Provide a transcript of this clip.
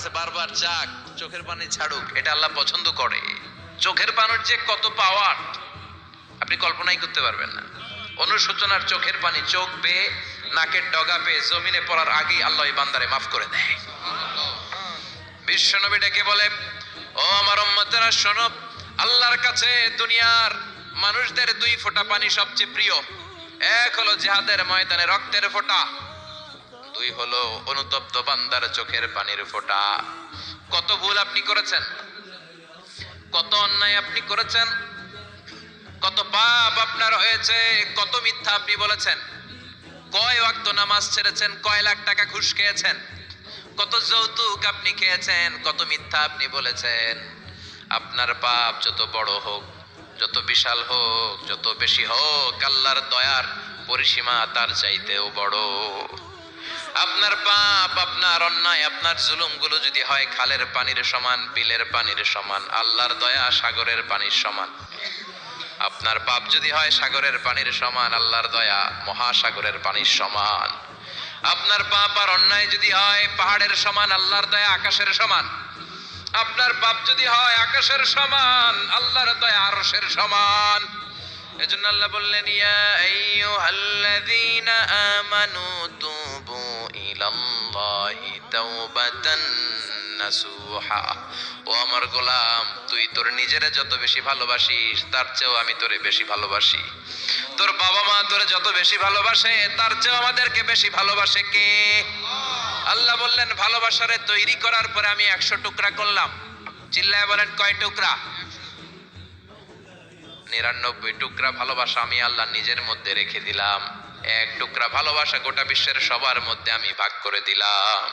কাছে বারবার চাক, চোখের পানি ছাড়ুক, এটা আল্লাহ পছন্দ করে। চোখের পানির যে কত পাওয়ার আপনি কল্পনাই করতে পারবেন না। অনুশোচনার চোখের পানি চোখ বেয়ে নাকের ডগা পেয়ে জমিনে পড়ার আগেই আল্লাহ এই বান্দারে মাফ করে দেয়। বিশ্বনবী ডেকে বলে, ও আমার উম্মতেরা শোনো, আল্লাহর কাছে দুনিয়ার মানুষদের দুই ফোঁটা পানি সবচেয়ে প্রিয়। এক হলো জিহাদের ময়দানে রক্তের ফোঁটা, দুই হলো অনুতপ্ত বান্দার চোখের পানির ফোঁটা। কত ভুল আপনি করেছেন, কত অন্যায় আপনি করেছেন, কত পাপ আপনার হয়েছে, কত মিথ্যা আপনি বলেছেন, কয় ওয়াক্ত নামাজ ছেড়েছেন, কয় লাখ টাকা ঘুষ খেয়েছেন, কত যৌতুক আপনি খেয়েছেন, কত মিথ্যা আপনি বলেছেন। আপনার পাপ যত বড় হোক, যত বিশাল হোক, যত বেশি হোক, আল্লাহর দয়ার পরিসীমা তার চাইতেও বড়। আপনার পাপ, আপনার অন্যায়, আপনার জুলুমগুলো যদি হয় খালের পানির সমান, বিলের পানির সমান, আল্লাহর দয়া সাগরের পানির সমান। আপনার পাপ যদি হয় সাগরের পানির সমান, আল্লাহর দয়া মহাসাগরের পানির সমান। আপনার পাপ আর অন্যায় যদি হয় পাহাড়ের সমান, আল্লাহর দয়া আকাশের সমান। আপনার পাপ যদি হয় আকাশের সমান, আল্লাহর দয়া আরশের সমান। এজন্য আল্লাহ বললেন, ইয়া আইয়ুহাল্লাযীনা আমানু তুবু ইলাল্লাহি তাওবাতান নাসুহা। ও আমার গোলাম, তুই তোর নিজেরে যত বেশি ভালোবাসিস তার চেয়েও আমি তোরে বেশি ভালোবাসি। তোর বাবা মা তোরে যত বেশি ভালোবাসে তার চেয়েও আমাদেরকে বেশি ভালোবাসে কে? আল্লাহ বললেন, ভালোবাসারে তৈরি করার পরে আমি 100 টুকরা করলাম। চিল্লায় বলেন, কয় টুকরা? 99 টুকরা ভালোবাসা আমি আল্লাহ নিজের মধ্যে রেখে দিলাম। 1 টুকরা ভালোবাসা গোটা বিশ্বের সবার মধ্যে আমি ভাগ করে দিলাম।